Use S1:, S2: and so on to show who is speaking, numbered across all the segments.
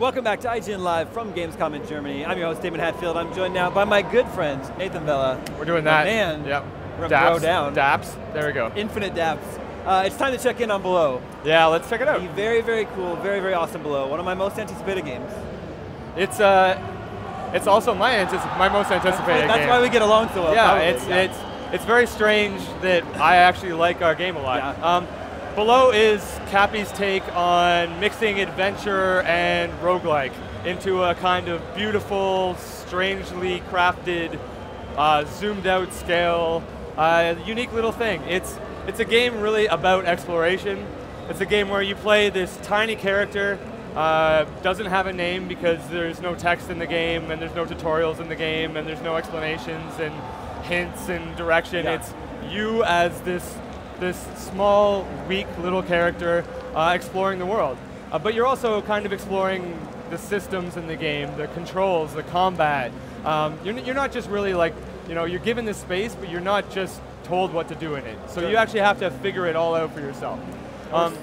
S1: Welcome back to IGN Live from Gamescom in Germany. I'm your host, Damon Hatfield. I'm joined now by my good friend, Nathan Vela.
S2: We're doing that.
S1: Man,
S2: yep.
S1: We're going to throw down.
S2: Daps. There we go.
S1: Infinite Daps. It's time to check in on Below.
S2: Yeah, let's check it out.
S1: The very, very cool, very, very awesome Below. One of my most anticipated games.
S2: It's also my most anticipated game.
S1: That's why we get along so well.
S2: Yeah, it's very strange that I actually like our game a lot. Yeah. Below is Cappy's take on mixing adventure and roguelike into a kind of beautiful, strangely crafted, zoomed out scale, unique little thing. It's a game really about exploration. It's a game where you play this tiny character, doesn't have a name because there's no text in the game and there's no tutorials in the game and there's no explanations and hints and direction. Yeah. It's you as this small, weak little character exploring the world. But you're also kind of exploring the systems in the game, the controls, the combat. You're not just really like, you're given this space, but you're not just told what to do in it. So you actually have to figure it all out for yourself.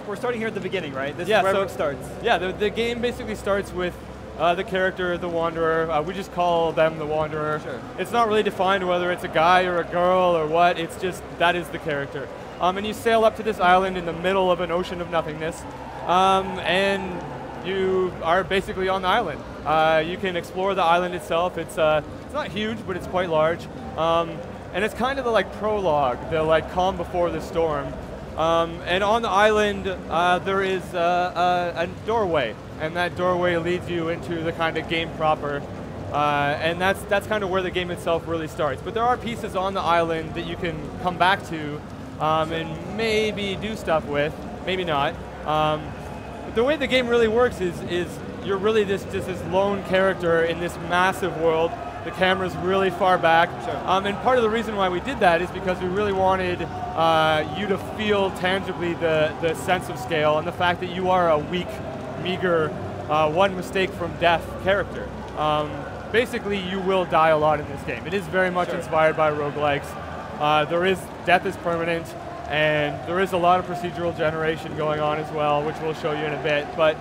S1: We're starting here at the beginning, right? This is where it starts.
S2: Yeah, the game basically starts with the character, the Wanderer. We just call them the Wanderer.
S1: Sure. It's
S2: not really defined whether it's a guy or a girl or what. It's just, that is the character. And you sail up to this island in the middle of an ocean of nothingness, and you are basically on the island. You can explore the island itself. It's not huge, but it's quite large. And it's kind of the prologue, the calm before the storm. And on the island, there is a doorway, and that doorway leads you into the kind of game proper. And that's kind of where the game itself really starts. But there are pieces on the island that you can come back to and maybe do stuff with, maybe not. But the way the game really works is you're really just this lone character in this massive world. The camera's really far back.
S1: Sure.
S2: And part of the reason why we did that is because we really wanted you to feel tangibly the sense of scale and the fact that you are a weak, meager, one mistake from death character. Basically, you will die a lot in this game. It is very much inspired by roguelikes. Death is permanent, and there is a lot of procedural generation going on as well, which we'll show you in a bit. But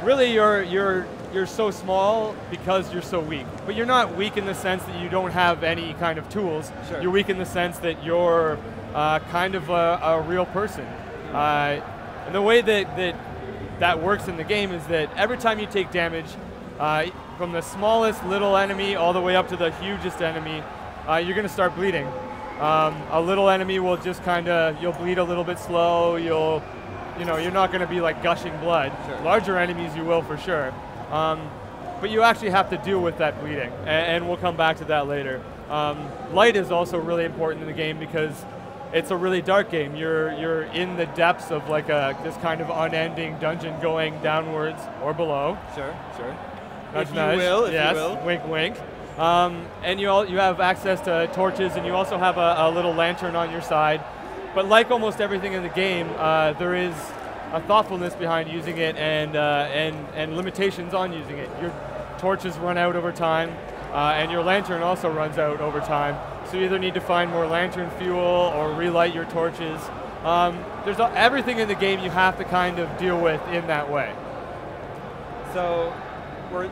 S2: really, you're so small because you're so weak. But you're not weak in the sense that you don't have any kind of tools.
S1: Sure.
S2: You're weak in the sense that you're kind of a real person. And the way that works in the game is that every time you take damage, from the smallest little enemy all the way up to the hugest enemy, you're going to start bleeding. A little enemy will just you'll bleed a little bit slow. You're not going to be gushing blood.
S1: Sure.
S2: Larger enemies you will for sure. But you actually have to deal with that bleeding, and we'll come back to that later. Light is also really important in the game because it's a really dark game. You're in the depths of this kind of unending dungeon going downwards or below.
S1: Sure.
S2: Nudge,
S1: If
S2: nudge.
S1: you will.
S2: Yes. Wink, wink. And you have access to torches, and you also have a little lantern on your side. But like almost everything in the game, there is a thoughtfulness behind using it and limitations on using it. Your torches run out over time, and your lantern also runs out over time. So you either need to find more lantern fuel or relight your torches. There's everything in the game you have to kind of deal with in that way.
S1: So we're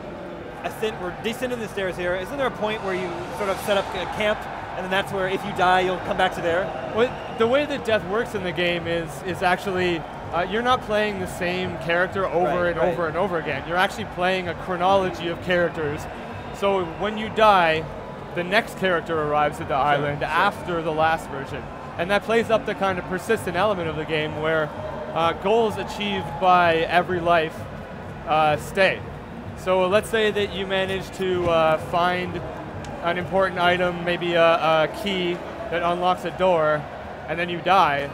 S1: descending the stairs here. Isn't there a point where you sort of set up a camp, and then that's where if you die, you'll come back to there?
S2: Well, the way that death works in the game is actually you're not playing the same character over and over again. You're actually playing a chronology of characters. So when you die, the next character arrives at the island after the last version. And that plays up the kind of persistent element of the game where goals achieved by every life stay. So let's say that you manage to find an important item, maybe a key that unlocks a door, and then you die.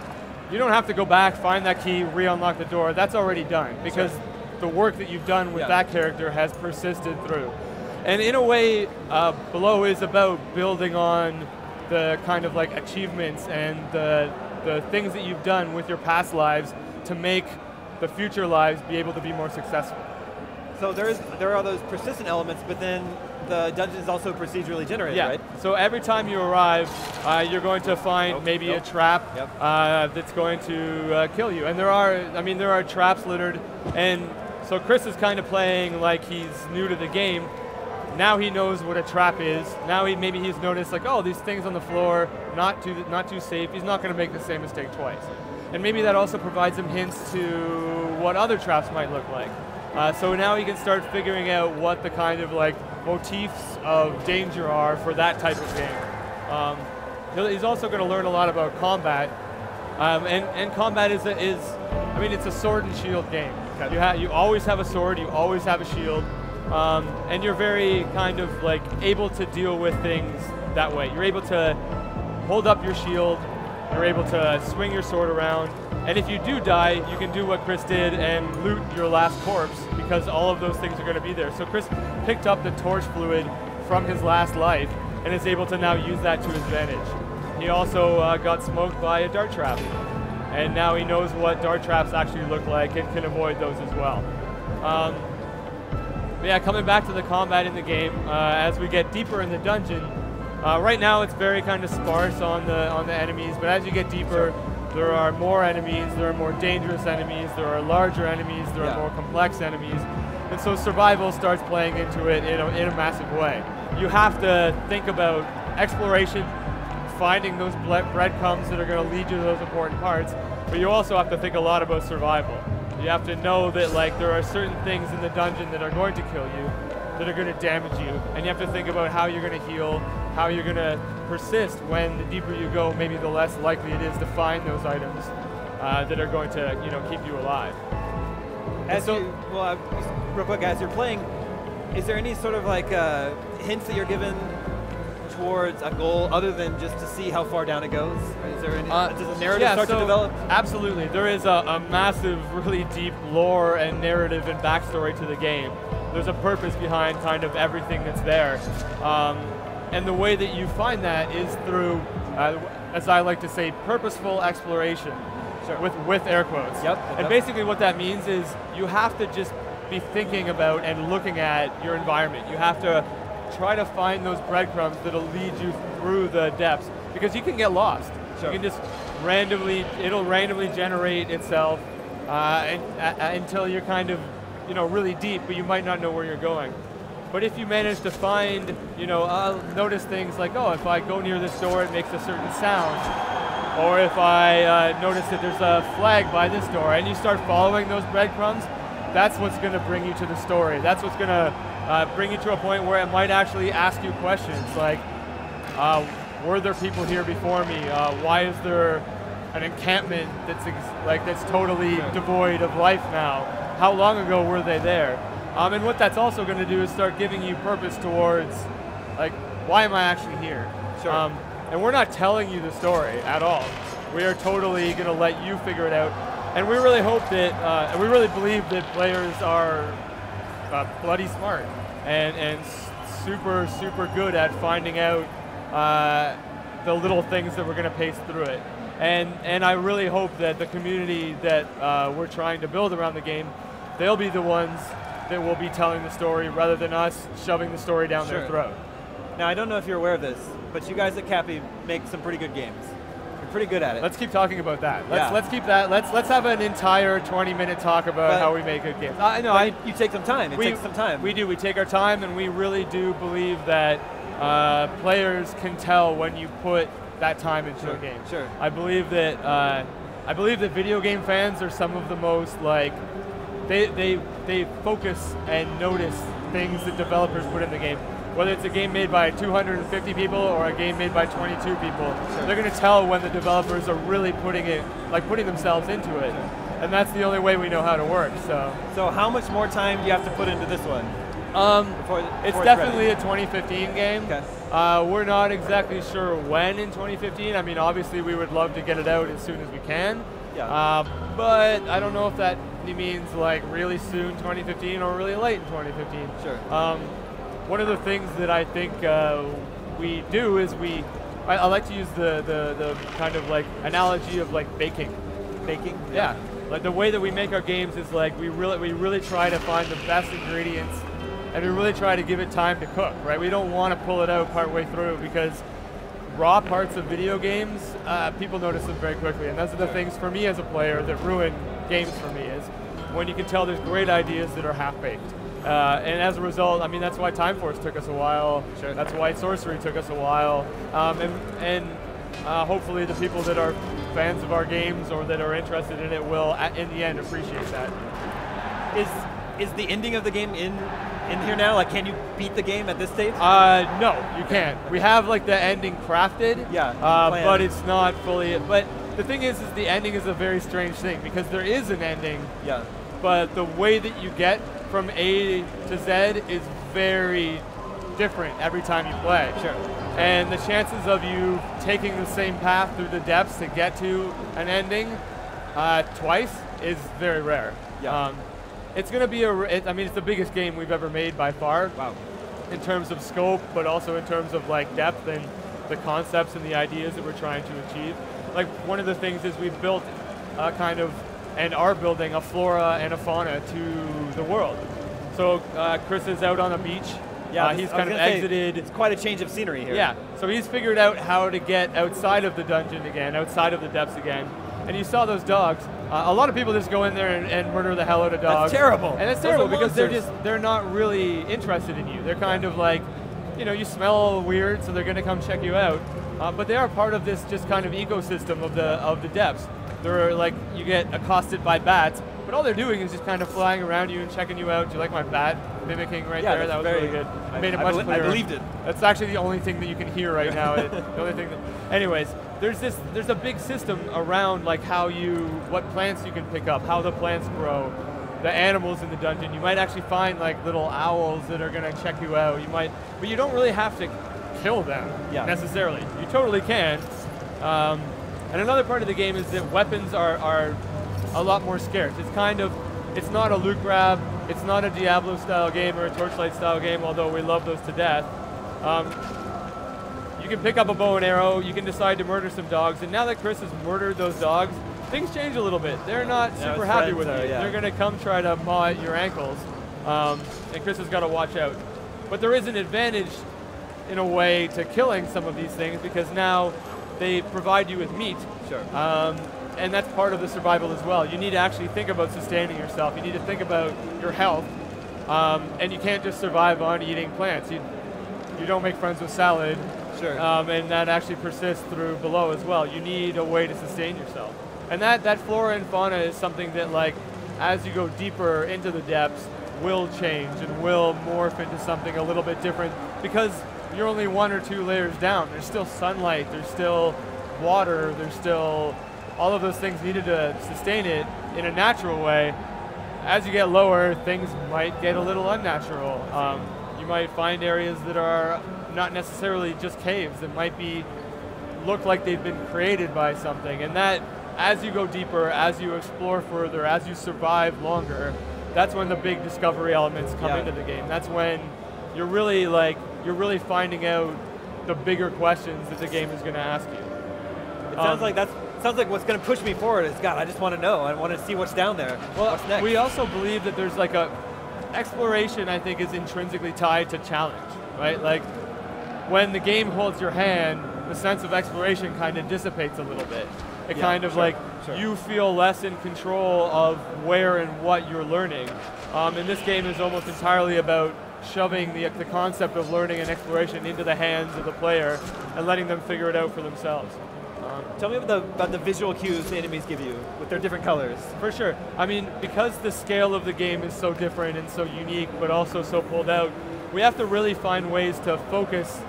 S2: You don't have to go back, find that key, re-unlock the door. That's already done because the work that you've done with that character has persisted through. And in a way, Below is about building on the kind of achievements and the things that you've done with your past lives to make the future lives be able to be more successful.
S1: So there are those persistent elements, but then the dungeon is also procedurally generated, right?
S2: So every time you arrive, you're going to find maybe a trap that's going to kill you. And there are traps littered, and So Chris is kind of playing like he's new to the game. Now he knows what a trap is. Now maybe he's noticed like, oh, these things on the floor, not too safe. He's not going to make the same mistake twice. And maybe that also provides him hints to what other traps might look like. So now he can start figuring out what the kind of like motifs of danger are for that type of game. He's also going to learn a lot about combat. And combat is I mean, it's a sword and shield game. Okay. You always have a sword, you always have a shield. And you're very kind of like able to deal with things that way. You're able to hold up your shield, you're able to swing your sword around, and if you do die, you can do what Chris did and loot your last corpse, because all of those things are going to be there. So Chris picked up the torch fluid from his last life and is able to now use that to his advantage. He also got smoked by a dart trap, and now he knows what dart traps actually look like and can avoid those as well. But yeah, coming back to the combat in the game, as we get deeper in the dungeon, right now it's very kind of sparse on the enemies, but as you get deeper, there are more enemies, there are more dangerous enemies, there are larger enemies, there are more complex enemies, and so survival starts playing into it in a massive way. You have to think about exploration, finding those breadcrumbs that are going to lead you to those important parts, but you also have to think a lot about survival. You have to know that like there are certain things in the dungeon that are going to kill you, that are going to damage you, and you have to think about how you're going to heal, how you're going to persist when the deeper you go, maybe the less likely it is to find those items that are going to keep you alive.
S1: Real quick, as you're playing, is there any sort of like hints that you're given towards a goal other than just to see how far down it goes? Is there any, does the narrative start to develop? Absolutely.
S2: There is a massive, really deep lore and narrative and backstory to the game. There's a purpose behind kind of everything that's there. And the way that you find that is through, as I like to say, purposeful exploration. Sure. With air quotes.
S1: Yep.
S2: And basically what that means is you have to just be thinking about and looking at your environment. You have to try to find those breadcrumbs that'll lead you through the depths, because you can get lost. Sure. You can just it'll randomly generate itself until you're kind of, really deep, but you might not know where you're going. But if you manage to find, I'll notice things like, oh, if I go near this door, it makes a certain sound. Or if I notice that there's a flag by this door, and you start following those breadcrumbs, that's what's going to bring you to the story. That's what's going to bring you to a point where it might actually ask you questions like, were there people here before me? Why is there an encampment that's totally devoid of life now? How long ago were they there? And what that's also going to do is start giving you purpose towards, like, why am I actually here?
S1: Sure.
S2: And we're not telling you the story at all. We are totally going to let you figure it out. And we really hope that, we really believe that players are bloody smart and super, super good at finding out the little things that we're going to pace through it. And I really hope that the community that we're trying to build around the game, they'll be the ones that will be telling the story rather than us shoving the story down their throat.
S1: Now, I don't know if you're aware of this, but you guys at Cappy make some pretty good games. You're pretty good at it.
S2: Let's keep talking about that. Let's keep that. Let's have an entire 20-minute talk about how we make good games.
S1: You take some time. It takes some time.
S2: We do. We take our time, and we really do believe that players can tell when you put that time into a game.
S1: Sure.
S2: I believe that video game fans are some of the most they focus and notice things that developers put in the game. Whether it's a game made by 250 people or a game made by 22 people, they're going to tell when the developers are really putting themselves into it, and that's the only way we know how to work.
S1: So how much more time do you have to put into this one? Before
S2: it's definitely a 2015 game.
S1: Okay.
S2: We're not exactly sure when in 2015. I mean, obviously we would love to get it out as soon as we can.
S1: Yeah.
S2: But I don't know if that means like really soon 2015 or really late in 2015.
S1: Sure.
S2: One of the things that I think we do is I like to use the kind of like analogy of like baking.
S1: Baking?
S2: Yeah. Like the way that we make our games is like we really try to find the best ingredients, and we really try to give it time to cook, right? We don't want to pull it out partway through, because raw parts of video games, people notice them very quickly, and those are the things for me as a player that ruin games for me. Is when you can tell there's great ideas that are half-baked. And as a result, I mean, that's why Time Force took us a while.
S1: Sure.
S2: That's why Sorcery took us a while. And hopefully the people that are fans of our games or that are interested in it will, in the end, appreciate that.
S1: Is the ending of the game in here now? Like, can you beat the game at this stage?
S2: No, you can't. We have like the ending crafted.
S1: Yeah.
S2: But it's not fully. But the thing is the ending is a very strange thing because there is an ending.
S1: Yeah.
S2: But the way that you get from A to Z is very different every time you play.
S1: Sure.
S2: And the chances of you taking the same path through the depths to get to an ending twice is very rare.
S1: Yeah.
S2: It's going to be I mean, it's the biggest game we've ever made by far.
S1: Wow.
S2: In terms of scope, but also in terms of like depth and the concepts and the ideas that we're trying to achieve. Like one of the things is we've built and are building a flora and a fauna to the world. So Chris is out on a beach.
S1: Yeah,
S2: he's kind of exited.
S1: It's quite a change of scenery here.
S2: Yeah, so he's figured out how to get outside of the dungeon again, outside of the depths again. And you saw those dogs. A lot of people just go in there and murder the hell out of dogs.
S1: That's terrible.
S2: And it's terrible because they're not really interested in you. They're kind of like, you smell weird, so they're going to come check you out. But they are part of this just kind of ecosystem of the depths. They're like, you get accosted by bats, but all they're doing is just kind of flying around you and checking you out. Do you like my bat mimicking right there? That was really good. Made it much clearer.
S1: I believed it.
S2: That's actually the only thing that you can hear right now. The only thing anyways, there's a big system around like what plants you can pick up, how the plants grow, the animals in the dungeon. You might actually find like little owls that are going to check you out. But you don't really have to kill them necessarily. You totally can. And another part of the game is that weapons are a lot more scarce. It's not a loot grab, it's not a Diablo style game or a Torchlight style game, although we love those to death. You can pick up a bow and arrow, you can decide to murder some dogs, and now that Chris has murdered those dogs, things change a little bit. They're not super happy with you. They're going to come try to maw at your ankles, and Chris has got to watch out. But there is an advantage in a way to killing some of these things because now they provide you with meat.
S1: Sure.
S2: And that's part of the survival as well. You need to actually think about sustaining yourself. You need to think about your health. And you can't just survive on eating plants. You don't make friends with salad.
S1: Sure.
S2: And that actually persists through below as well. You need a way to sustain yourself. And that flora and fauna is something that, like, as you go deeper into the depths, will change and will morph into something a little bit different because you're only 1 or 2 layers down. There's still sunlight, there's still water, there's still all of those things needed to sustain it in a natural way. As you get lower, things might get a little unnatural. You might find areas that are not necessarily just caves, that might look like they've been created by something. And that, as you go deeper, as you explore further, as you survive longer, that's when the big discovery elements come into the game. That's when you're really finding out the bigger questions that the game is going to ask you.
S1: It sounds like what's going to push me forward is, God, I just want to know. I want to see what's down there.
S2: Well,
S1: what's next?
S2: We also believe that there's like exploration, I think, is intrinsically tied to challenge, right? Like when the game holds your hand, the sense of exploration kind of dissipates a little bit. It you feel less in control of where and what you're learning. And this game is almost entirely about shoving the concept of learning and exploration into the hands of the player and letting them figure it out for themselves.
S1: Tell me about the visual cues the enemies give you with their different colors.
S2: For sure. I mean, because the scale of the game is so different and so unique, but also so pulled out, we have to really find ways to focus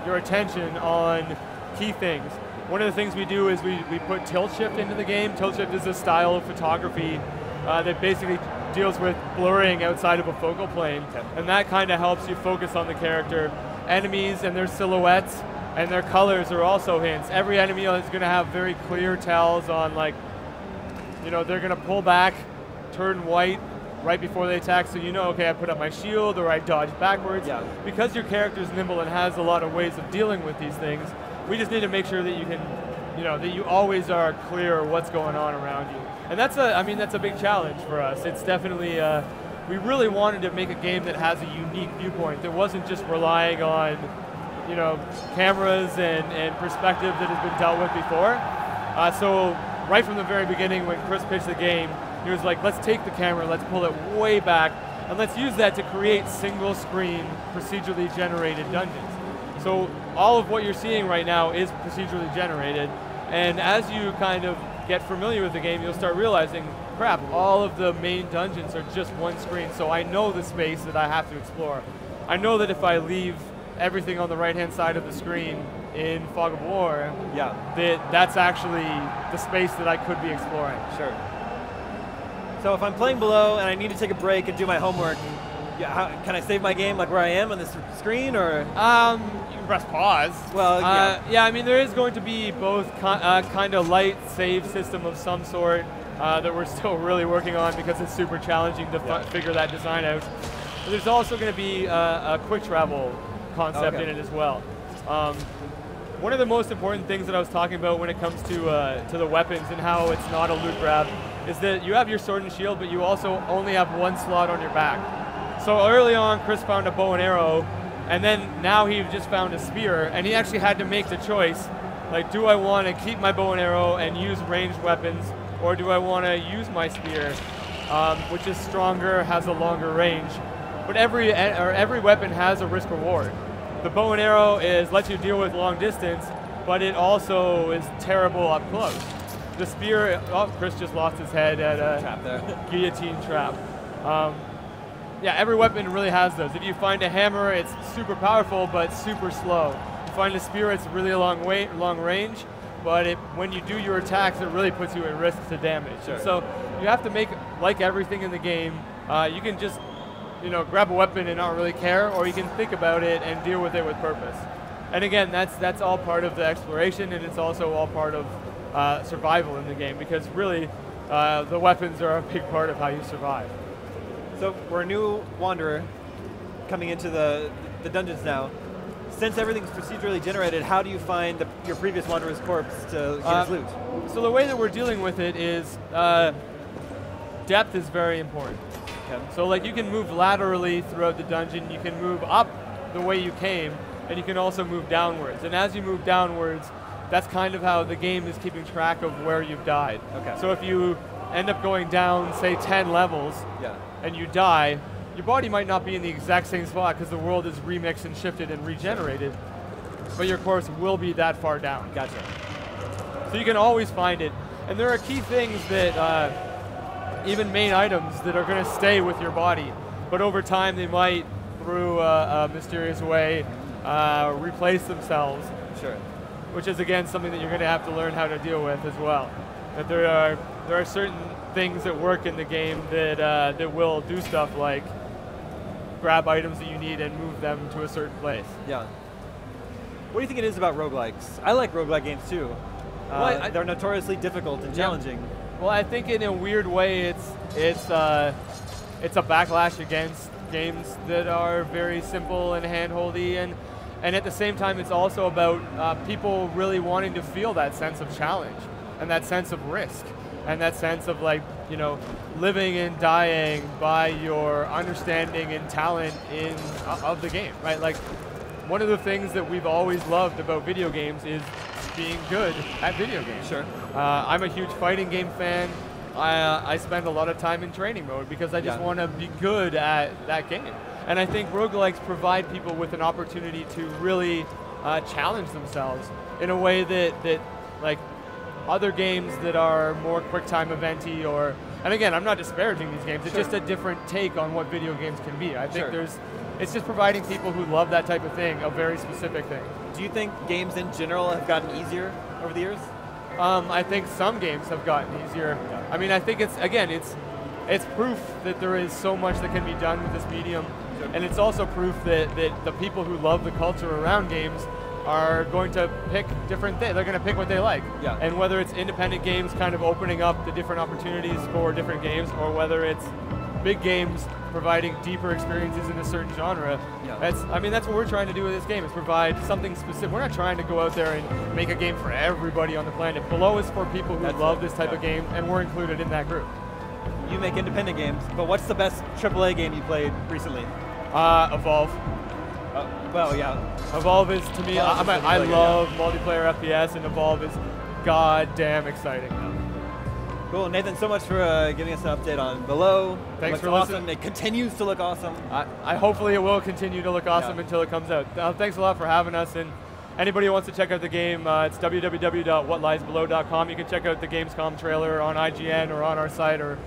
S2: your attention on key things. One of the things we do is we put tilt shift into the game. Tilt shift is a style of photography that basically deals with blurring outside of a focal plane, and that kind of helps you focus on the character. Enemies and their silhouettes and their colors are also hints. Every enemy is going to have very clear tells on, like, they're going to pull back, turn white right before they attack, so okay, I put up my shield or I dodge backwards. Yeah. Because your character's nimble and has a lot of ways of dealing with these things, we just need to make sure that you can, that you always are clear what's going on around you. And that's a big challenge for us. It's definitely, we really wanted to make a game that has a unique viewpoint, that wasn't just relying on cameras and perspective that has been dealt with before. So right from the very beginning, when Chris pitched the game, He was like, let's take the camera, let's pull it way back, and let's use that to create single-screen, procedurally generated dungeons. So all of what you're seeing right now is procedurally generated, and as you kind of get familiar with the game, you'll start realizing, crap, all of the main dungeons are just one screen, so I know the space that I have to explore. I know that if I leave everything on the right-hand side of the screen in Fog of War, that's actually the space that I could be exploring.
S1: Sure. So if I'm playing below and I need to take a break and do my homework, can I save my game like where I am on this screen, or?
S2: You can press pause.
S1: Well,
S2: yeah, I mean, there is going to be both kind of light save system of some sort that we're still really working on because it's super challenging to figure that design out. But there's also going to be a quick travel concept in it as well. One of the most important things that I was talking about when it comes to the weapons and how it's not a loot grab is that you have your sword and shield, but you also only have one slot on your back. So early on, Chris found a bow and arrow, and then now he just found a spear, and he actually had to make the choice, like, do I want to keep my bow and arrow and use ranged weapons, or do I want to use my spear, which is stronger, has a longer range. But every weapon has a risk reward. The bow and arrow lets you deal with long distance, but it also is terrible up close. The spear, Chris just lost his head at a guillotine trap. Yeah, every weapon really has those. If you find a hammer, it's super powerful, but super slow. You find a spear, it's really long range, but when you do your attacks, it really puts you at risk to damage. Sure. So you have to make, like everything in the game, you can just grab a weapon and not really care, or you can think about it and deal with it with purpose. And again, that's all part of the exploration, and it's also all part of survival in the game, because really, the weapons are a big part of how you survive.
S1: So we're a new Wanderer coming into the dungeons now. Since everything's procedurally generated, how do you find your previous Wanderer's corpse to get his loot?
S2: So the way that we're dealing with it is depth is very important. Okay. So like you can move laterally throughout the dungeon, you can move up the way you came, and you can also move downwards. And as you move downwards, that's kind of how the game is keeping track of where you've died. Okay. So if you end up going down, say 10 levels, and you die, your body might not be in the exact same spot because the world is remixed and shifted and regenerated, but your corpse will be that far down.
S1: Gotcha.
S2: So you can always find it. And there are key things that, even main items that are going to stay with your body, but over time they might, through a mysterious way, replace themselves.
S1: Sure.
S2: Which is again something that you're going to have to learn how to deal with as well. That there are certain things that work in the game that will do stuff like grab items that you need and move them to a certain place.
S1: Yeah. What do you think it is about roguelikes? I like roguelike games too. They're notoriously difficult and challenging.
S2: Well, I think in a weird way it's a backlash against games that are very simple and hand-holdy, and at the same time it's also about people really wanting to feel that sense of challenge and that sense of risk and that sense of living and dying by your understanding and talent of the game, right? Like one of the things that we've always loved about video games is being good at video games.
S1: Sure.
S2: I'm a huge fighting game fan. I spend a lot of time in training mode because I just want to be good at that game. And I think roguelikes provide people with an opportunity to really challenge themselves in a way that like other games that are more quick time eventy and again, I'm not disparaging these games, it's just a different take on what video games can be. I think it's just providing people who love that type of thing a very specific thing.
S1: Do you think games in general have gotten easier over the years?
S2: I think some games have gotten easier. I mean, I think it's proof that there is so much that can be done with this medium, and it's also proof that the people who love the culture around games are going to pick different things. They're going to pick what they like. Yeah. And whether it's independent games kind of opening up the different opportunities for different games, or whether it's big games providing deeper experiences in a certain genre, that's what we're trying to do with this game, is provide something specific. We're not trying to go out there and make a game for everybody on the planet. Below is for people who love this type of game, and we're included in that group.
S1: You make independent games, but what's the best AAA game you played recently?
S2: Evolve.
S1: Well, yeah.
S2: Evolve is, to me, I love multiplayer FPS, and Evolve is goddamn exciting.
S1: Cool, Nathan, so much for giving us an update on Below.
S2: Thanks for
S1: awesome.
S2: listening.
S1: It continues to look awesome.
S2: I hopefully it will continue to look awesome until it comes out. Thanks a lot for having us, and anybody who wants to check out the game, it's www.whatliesbelow.com. You can check out the Gamescom trailer on IGN or on our site, or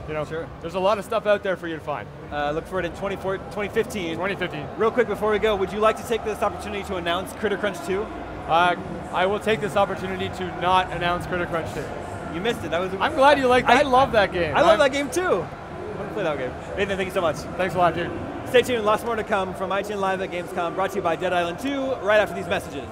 S2: there's a lot of stuff out there for you to find.
S1: Look for it in 2015.
S2: 2015.
S1: Real quick before we go, would you like to take this opportunity to announce Critter Crunch 2?
S2: I will take this opportunity to not announce Critter Crunch 2.
S1: You missed it.
S2: I'm glad you liked that. I love that game.
S1: I love that game too. I'm going to play that game. Nathan, thank you so much.
S2: Thanks a lot, dude.
S1: Stay tuned. Lots more to come from IGN Live at Gamescom, brought to you by Dead Island 2, right after these messages.